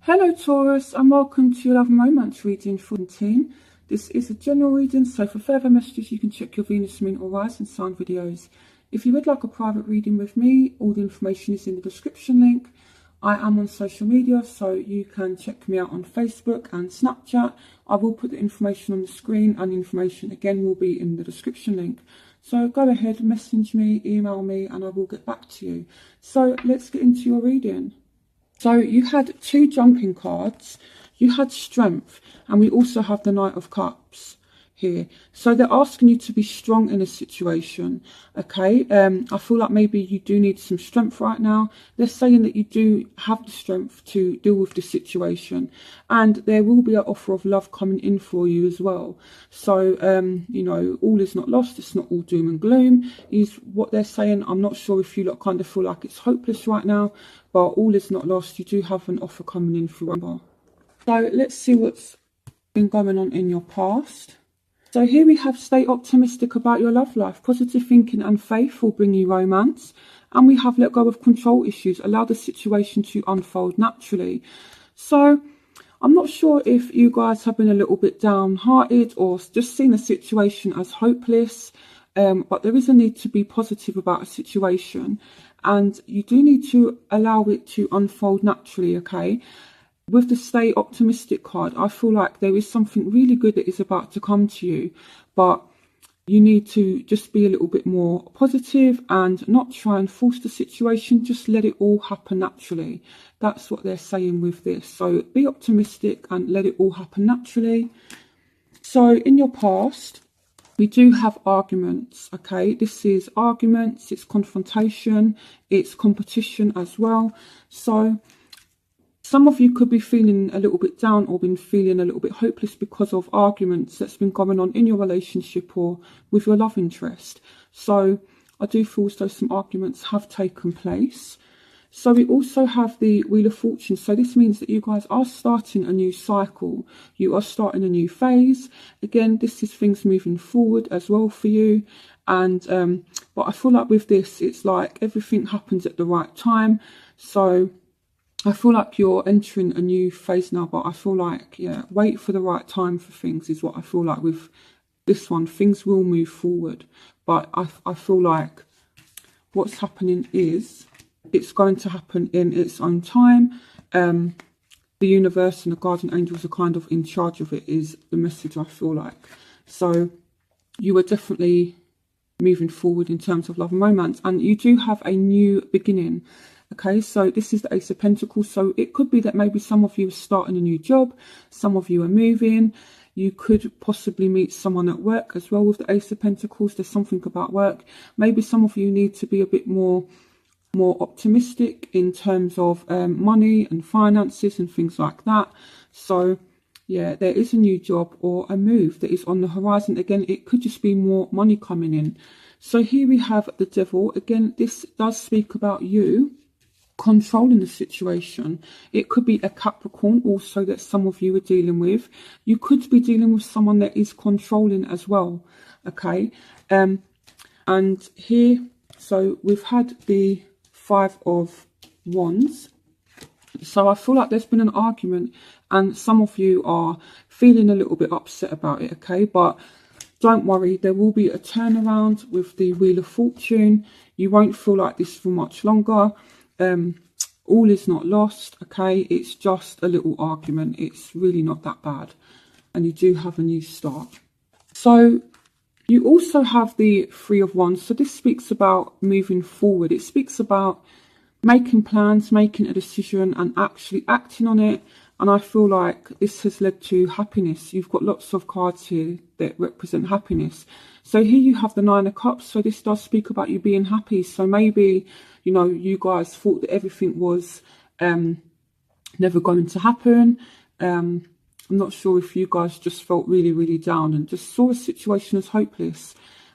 Hello Taurus, and welcome to your Love and Romance reading for 17. This is a general reading, so for further messages you can check your Venus, Moon or Rising sign videos. If you would like a private reading with me, all the information is in the description link. I am on social media, so you can check me out on Facebook and Snapchat. I will put the information on the screen, and the information again will be in the description link. So go ahead, message me, email me, and I will get back to you. So let's get into your reading. So you had two jumping cards, you had strength, and we also have the Knight of Cups here. So they're asking you to be strong in a situation, okay? I feel like maybe you do need some strength right now. They're saying that you do have the strength to deal with the situation, and there will be an offer of love coming in for you as well. So, you know, all is not lost. It's not all doom and gloom is what they're saying. I'm not sure if you lot kind of feel like it's hopeless right now, but all is not lost. You do have an offer coming in for you. So let's see what's been going on in your past. So here we have stay optimistic about your love life. Positive thinking and faith will bring you romance. And we have let go of control issues. Allow the situation to unfold naturally. So I'm not sure if you guys have been a little bit downhearted or just seen a situation as hopeless. But there is a need to be positive about a situation. And you do need to allow it to unfold naturally, okay? With the stay optimistic card, I feel like there is something really good that is about to come to you, but you need to just be a little bit more positive and not try and force the situation. Just let it all happen naturally. That's what they're saying with this. So be optimistic and let it all happen naturally. So in your past, we do have arguments, okay? This is arguments, it's confrontation, it's competition as well. So some of you could be feeling a little bit down or been feeling a little bit hopeless because of arguments that's been going on in your relationship or with your love interest. So I do feel as though some arguments have taken place. So we also have the Wheel of Fortune. So this means that you guys are starting a new cycle. You are starting a new phase. Again, this is things moving forward as well for you. And but I feel like with this, it's like everything happens at the right time. So I feel like you're entering a new phase now, but I feel like, yeah, wait for the right time for things is what I feel like with this one. Things will move forward, but I feel like what's happening is it's going to happen in its own time. The universe and the guardian angels are kind of in charge of it is the message I feel like. So you are definitely moving forward in terms of love and romance, and you do have a new beginning. Okay, so this is the Ace of Pentacles. So it could be that maybe some of you are starting a new job, some of you are moving. You could possibly meet someone at work as well with the Ace of Pentacles. There's something about work. Maybe some of you need to be a bit more optimistic in terms of money and finances and things like that. So yeah, there is a new job or a move that is on the horizon. Again, it could just be more money coming in. So here we have the Devil. Again, this does speak about you controlling the situation. It could be a Capricorn also that some of you are dealing with. You could be dealing with someone that is controlling as well, okay? And here, so we've had the Five of Wands. So I feel like there's been an argument and some of you are feeling a little bit upset about it, okay? But don't worry, there will be a turnaround with the Wheel of Fortune. You won't feel like this for much longer. All is not lost, okay? It's just a little argument. It's really not that bad. And you do have a new start. So you also have the Three of Wands. So this speaks about moving forward. It speaks about making plans, making a decision and actually acting on it. And I feel like this has led to happiness. You've got lots of cards here that represent happiness. So here you have the Nine of Cups. So this does speak about you being happy. So maybe, you know, you guys thought that everything was never going to happen. I'm not sure if you guys just felt really, really down and just saw a situation as hopeless.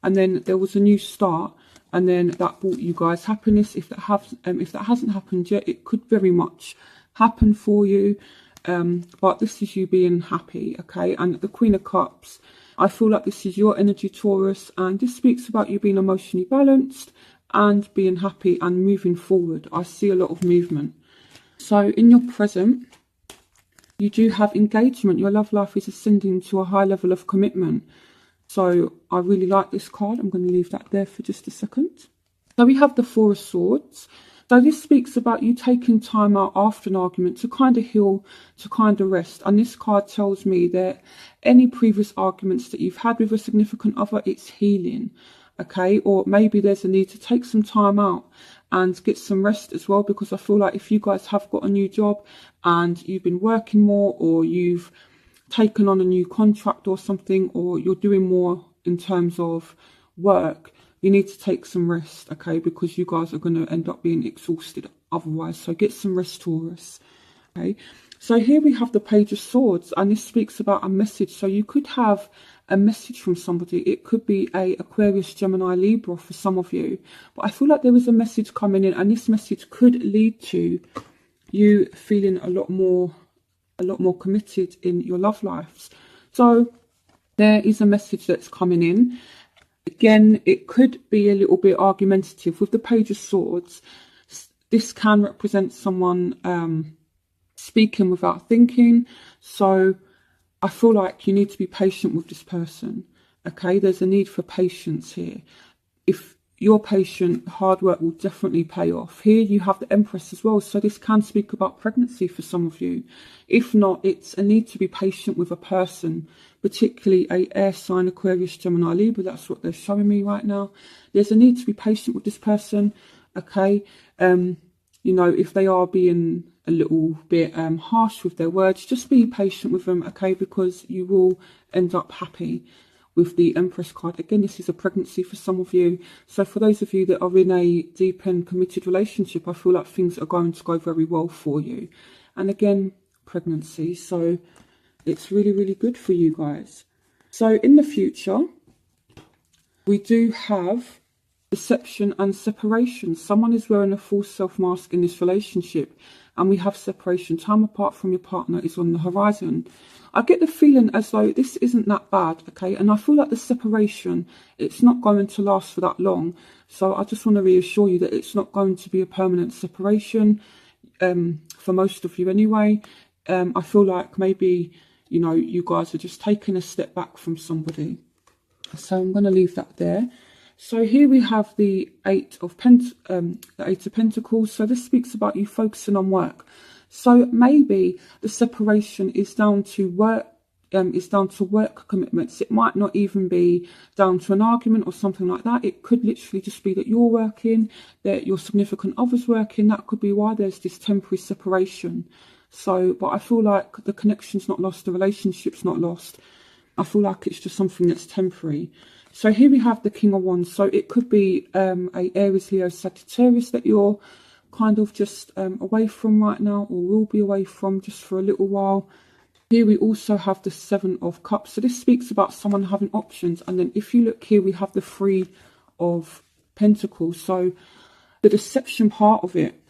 And then there was a new start. And then that brought you guys happiness. If that hasn't happened yet, it could very much happen for you. But this is you being happy, okay? And the Queen of Cups, I feel like this is your energy, Taurus, and this speaks about you being emotionally balanced and being happy and moving forward. I see a lot of movement. So in your present, You do have engagement. Your love life is ascending to a high level of commitment. So I really like this card. I'm going to leave that there for just a second. So we have the Four of Swords. So this speaks about you taking time out after an argument to kind of heal, to kind of rest. And this card tells me that any previous arguments that you've had with a significant other, it's healing. Okay, or maybe there's a need to take some time out and get some rest as well, because I feel like if you guys have got a new job and you've been working more, or you've taken on a new contract or something, or you're doing more in terms of work, you need to take some rest, okay, because you guys are going to end up being exhausted otherwise. So get some rest, Taurus. Okay, so here we have the Page of Swords, and this speaks about a message. So you could have a message from somebody. It could be a Aquarius, Gemini, Libra for some of you, but I feel like there is a message coming in, and this message could lead to you feeling a lot more committed in your love lives. So there is a message that's coming in. Again, it could be a little bit argumentative with the Page of Swords. This can represent someone speaking without thinking. So I feel like you need to be patient with this person. Okay, there's a need for patience here. If you're patient, hard work will definitely pay off. Here you have the Empress as well, so this can speak about pregnancy for some of you. If not, it's a need to be patient with a person, particularly a air sign, Aquarius, Gemini, Libra. That's what they're showing me right now. There's a need to be patient with this person, okay? You know, if they are being a little bit harsh with their words, just be patient with them, okay? Because you will end up happy with the Empress card. Again, this is a pregnancy for some of you. So for those of you that are in a deep and committed relationship, I feel like things are going to go very well for you. And again, pregnancy. So it's really, really good for you guys. So in the future, we do have deception and separation. Someone is wearing a false self mask in this relationship, and we have separation. Time apart from your partner is on the horizon. I get the feeling as though this isn't that bad, okay? And I feel like the separation, it's not going to last for that long. So I just want to reassure you that it's not going to be a permanent separation for most of you anyway. I feel like maybe, you know, you guys are just taking a step back from somebody. So I'm going to leave that there. So here we have the Eight of Pentacles. So this speaks about you focusing on work. So maybe the separation is down to work, work commitments. It might not even be down to an argument or something like that. It could literally just be that you're working, that your significant other's working. That could be why there's this temporary separation. So, but I feel like the connection's not lost, the relationship's not lost. I feel like it's just something that's temporary. So here we have the King of Wands. So it could be a Aries, Leo, Sagittarius that you're kind of just away from right now, or will be away from just for a little while. Here we also have the Seven of Cups. So this speaks about someone having options. And then if you look here, we have the Three of Pentacles. So the deception part of it,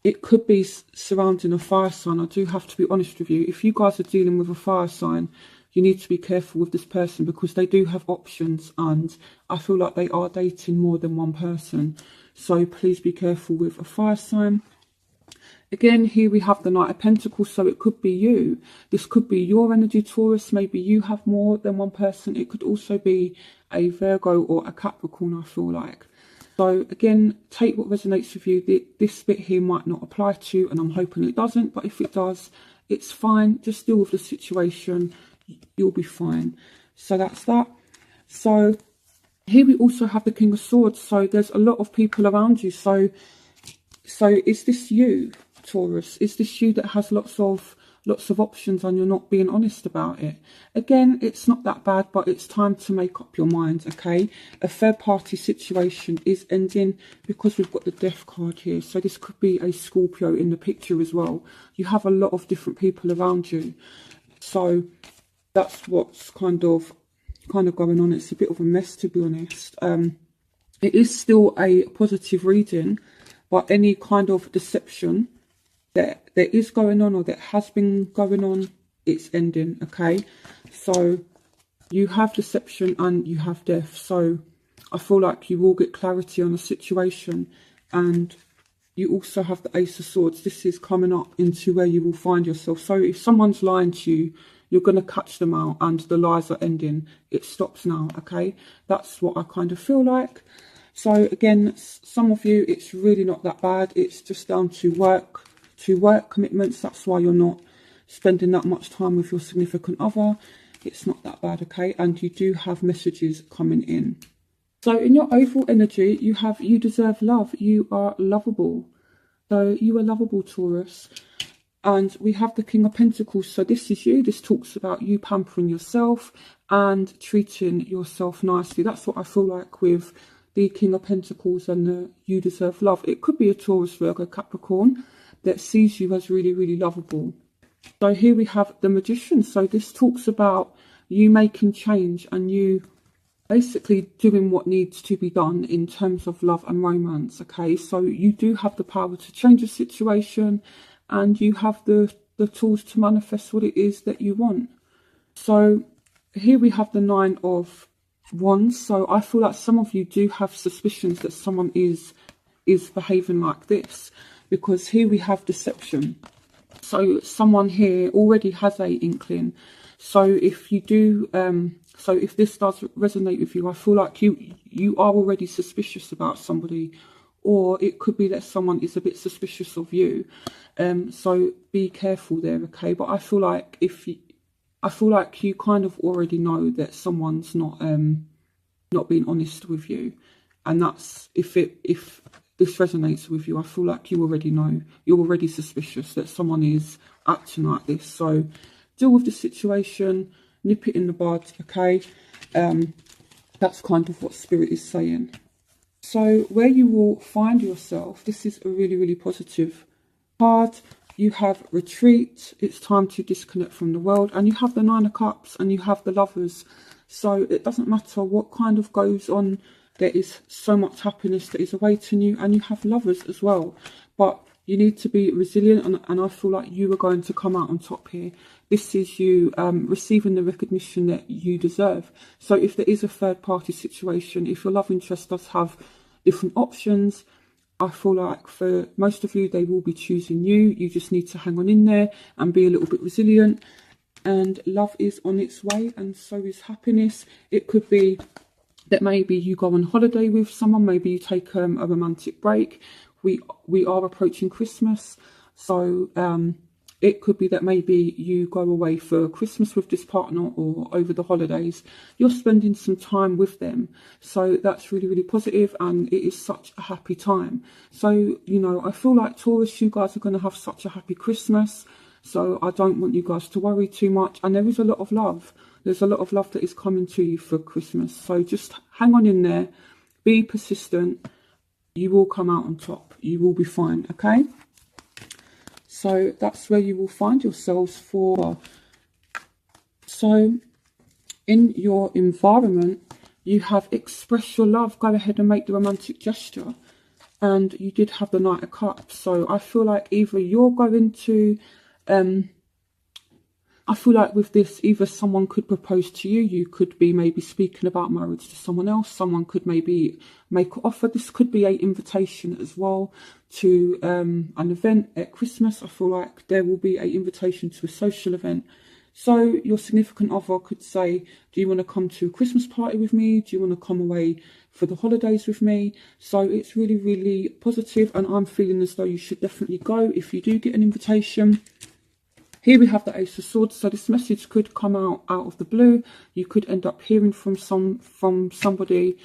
it could be surrounding a fire sign. I do have to be honest with you. If you guys are dealing with a fire sign, you need to be careful with this person, because they do have options, and I feel like they are dating more than one person. So please be careful with a fire sign. Again, here we have the Knight of Pentacles, so it could be you. This could be your energy, Taurus. Maybe you have more than one person. It could also be a Virgo or a Capricorn, I feel like. So again, take what resonates with you. This bit here might not apply to you, and I'm hoping it doesn't. But if it does, it's fine. Just deal with the situation. You'll be fine. So that's that. So here we also have the King of Swords. So there's a lot of people around you. So is this you, Taurus? Is this you that has lots of options and you're not being honest about it? Again, it's not that bad, but it's time to make up your mind, okay? A third party situation is ending because we've got the Death card here. So this could be a Scorpio in the picture as well. You have a lot of different people around you. So that's what's kind of going on. It's a bit of a mess, to be honest. It is still a positive reading, but any kind of deception that there is going on or that has been going on, it's ending, okay? So you have deception and you have death. So I feel like you will get clarity on the situation, and you also have the Ace of Swords. This is coming up into where you will find yourself. So if someone's lying to you, you're going to catch them out and the lies are ending. It stops now, okay? That's what I kind of feel like. So again, some of you, it's really not that bad. It's just down to work commitments. That's why you're not spending that much time with your significant other. It's not that bad, okay? And you do have messages coming in. So in your overall energy, you have you deserve love. You are lovable. So you are lovable, Taurus. And we have the King of Pentacles. So this is you. This talks about you pampering yourself and treating yourself nicely. That's what I feel like with the King of Pentacles and the you deserve love. It could be a Taurus, Virgo, Capricorn that sees you as really, really lovable. So here we have the Magician. So this talks about you making change and you basically doing what needs to be done in terms of love and romance, okay? So you do have the power to change a situation and you have the tools to manifest what it is that you want. So here we have the 9 of Wands. So I feel like some of you do have suspicions that someone is behaving like this, because here we have deception. So someone here already has a inkling. So if you do, so if this does resonate with you, I feel like you are already suspicious about somebody, or it could be that someone is a bit suspicious of you. So be careful there, okay? But I feel like you kind of already know that someone's not being honest with you, and that's if this resonates with you. I feel like you already know, you're already suspicious that someone is acting like this. So deal with the situation, nip it in the bud, okay? That's kind of what Spirit is saying. So where you will find yourself, this is a really, really positive card. You have retreat, it's time to disconnect from the world, and you have the 9 of Cups and you have the Lovers. So it doesn't matter what kind of goes on, there is so much happiness that is awaiting you, and you have Lovers as well. But you need to be resilient, and I feel like you are going to come out on top here. This is you receiving the recognition that you deserve. So if there is a third party situation, if your love interest does have different options, I feel like for most of you, they will be choosing you. You just need to hang on in there and be a little bit resilient. And love is on its way, and so is happiness. It could be that maybe you go on holiday with someone, maybe you take a romantic break. We are approaching Christmas, so it could be that maybe you go away for Christmas with this partner, or over the holidays you're spending some time with them. So that's really, really positive, and it is such a happy time. So, you know, I feel like Taurus, you guys are going to have such a happy Christmas. So I don't want you guys to worry too much. And there is a lot of love. There's a lot of love that is coming to you for Christmas. So just hang on in there. Be persistent. You will come out on top. You will be fine, okay? So that's where you will find yourselves for. So in your environment, you have express your love. Go ahead and make the romantic gesture. And you did have the Knight of Cups. So I feel like either you're going to... I feel like with this, either someone could propose to you, you could be maybe speaking about marriage to someone else, someone could maybe make an offer. This could be an invitation as well to an event at Christmas. I feel like there will be an invitation to a social event. So your significant other could say, do you want to come to a Christmas party with me? Do you want to come away for the holidays with me? So it's really, really positive, and I'm feeling as though you should definitely go if you do get an invitation. Here we have the Ace of Swords. So this message could come out of the blue. You could end up hearing from somebody.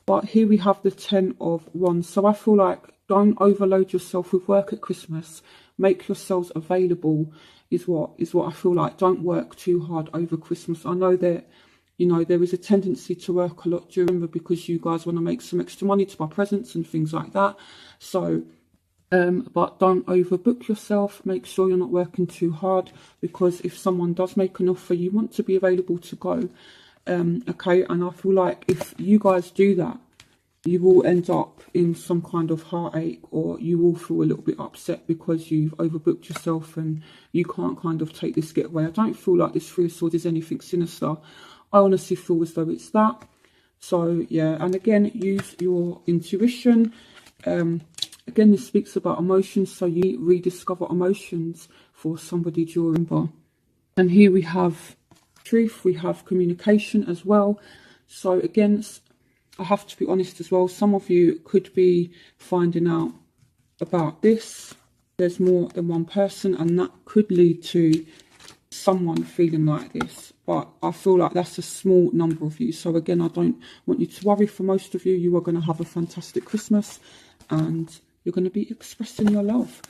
But here we have the 10 of Wands. So I feel like don't overload yourself with work at Christmas. Make yourselves available is what I feel like. Don't work too hard over Christmas. I know that, you know, there is a tendency to work a lot during, because you guys want to make some extra money to buy presents and things like that. So but don't overbook yourself. Make sure you're not working too hard, because if someone does make an offer, you want to be available to go. Okay, and I feel like if you guys do that, you will end up in some kind of heartache, or you will feel a little bit upset because you've overbooked yourself and you can't kind of take this getaway. I don't feel like this Three of Swords is anything sinister. I honestly feel as though it's that. So yeah, and again, use your intuition. Again, this speaks about emotions, so you rediscover emotions for somebody during bar. And here we have truth, we have communication as well. So again, I have to be honest as well, some of you could be finding out about this. There's more than one person, and that could lead to someone feeling like this. But I feel like that's a small number of you. So again, I don't want you to worry. For most of you, you are going to have a fantastic Christmas and you're going to be expressing your love.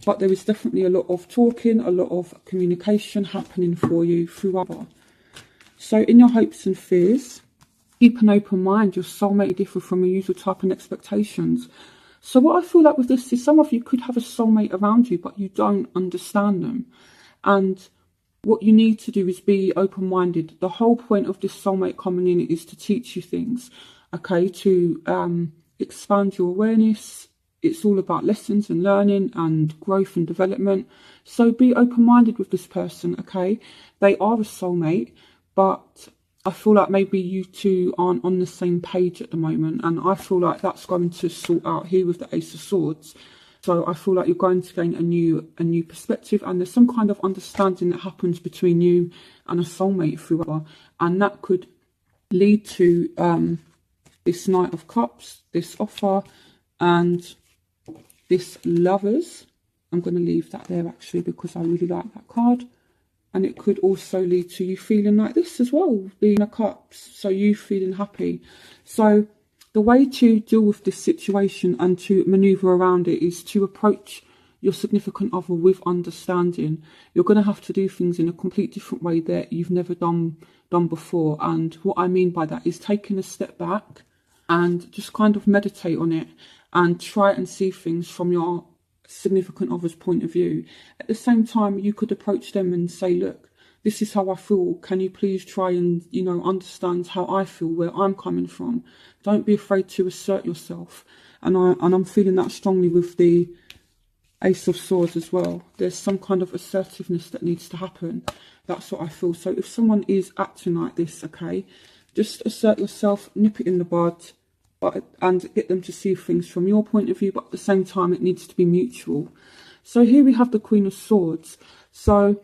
But there is definitely a lot of talking, a lot of communication happening for you through other. So in your hopes and fears, keep an open mind. Your soulmate differ from your usual type and expectations. So what I feel like with this is some of you could have a soulmate around you, but you don't understand them. And what you need to do is be open-minded. The whole point of this soulmate coming in is to teach you things, okay, to expand your awareness. It's all about lessons and learning and growth and development. So be open-minded with this person, okay? They are a soulmate, but I feel like maybe you two aren't on the same page at the moment. And I feel like that's going to sort out here with the Ace of Swords. So I feel like you're going to gain a new perspective, and there's some kind of understanding that happens between you and a soulmate through other. And that could lead to this Knight of Cups, this offer, and this Lovers. I'm going to leave that there actually because I really like that card. And it could also lead to you feeling like this as well, being a Cups, so you feeling happy. So the way to deal with this situation and to maneuver around it is to approach your significant other with understanding. You're going to have to do things in a complete different way that you've never done before. And what I mean by that is taking a step back and just kind of meditate on it and try and see things from your significant other's point of view. At the same time, you could approach them and say, look, this is how I feel. Can you please try and, understand how I feel, where I'm coming from? Don't be afraid to assert yourself. And I'm feeling that strongly with the Ace of Swords as well. There's some kind of assertiveness that needs to happen. That's what I feel. So if someone is acting like this, okay, just assert yourself, nip it in the bud, and get them to see things from your point of view, but at the same time it needs to be mutual. So here we have the Queen of Swords. So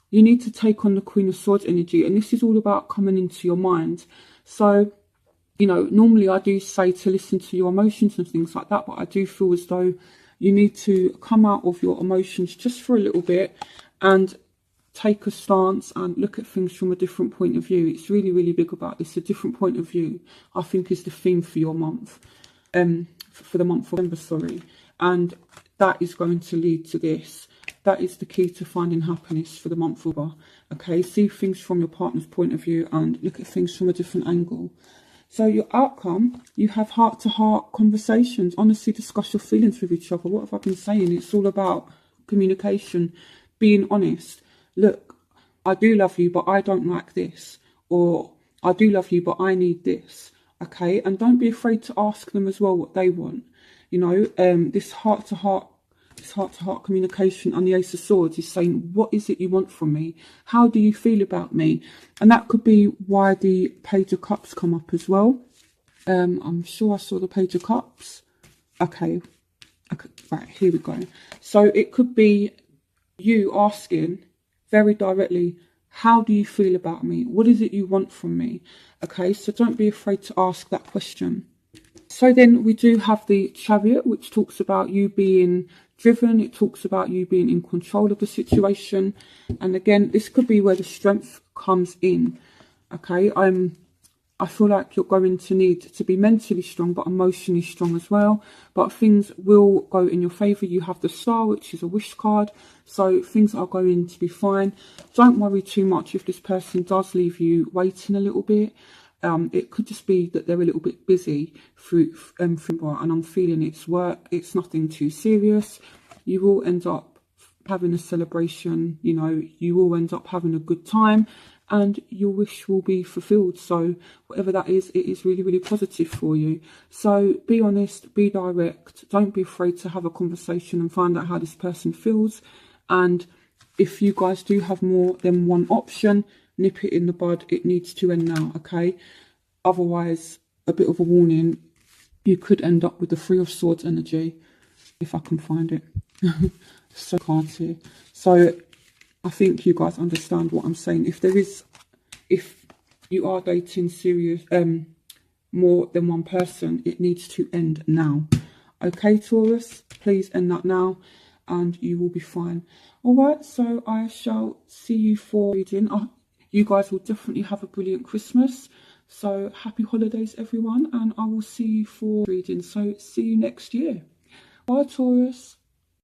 you need to take on the Queen of Swords energy, and this is all about coming into your mind. So, normally I do say to listen to your emotions and things like that, but I do feel as though you need to come out of your emotions just for a little bit and take a stance and look at things from a different point of view. It's really, really big about this. A different point of view, I think, is the theme for your month, for the month of November, sorry. And that is going to lead to this. That is the key to finding happiness for the month of November. Okay, see things from your partner's point of view and look at things from a different angle. So your outcome, you have heart-to-heart conversations. Honestly, discuss your feelings with each other. What have I been saying? It's all about communication, being honest. Look, I do love you, but I don't like this. Or I do love you, but I need this. Okay, and don't be afraid to ask them as well what they want. This heart-to-heart communication on the Ace of Swords is saying, what is it you want from me? How do you feel about me? And that could be why the Page of Cups come up as well. I'm sure I saw the Page of Cups. Okay, right, here we go. So it could be you asking very directly, how do you feel about me? What is it you want from me? Okay, so don't be afraid to ask that question. So then we do have the Chariot, which talks about you being driven. It talks about you being in control of the situation. And again, this could be where the strength comes in. Okay, I feel like you're going to need to be mentally strong, but emotionally strong as well. But things will go in your favour. You have the Star, which is a wish card. So things are going to be fine. Don't worry too much if this person does leave you waiting a little bit. It could just be that they're a little bit busy through and I'm feeling it's work. It's nothing too serious. You will end up having a celebration. You will end up having a good time. And your wish will be fulfilled. So whatever that is, it is really, really positive for you. So be honest, be direct. Don't be afraid to have a conversation and find out how this person feels. And if you guys do have more than one option, nip it in the bud. It needs to end now, okay? Otherwise, a bit of a warning, you could end up with the Three of Swords energy, if I can find it. So cards here. So I think you guys understand what I'm saying. If you are dating serious, more than one person, it needs to end now. Okay, Taurus, please end that now and you will be fine. All right, so I shall see you for reading. You guys will definitely have a brilliant Christmas. So happy holidays, everyone, and I will see you for reading. So see you next year. Bye, Taurus.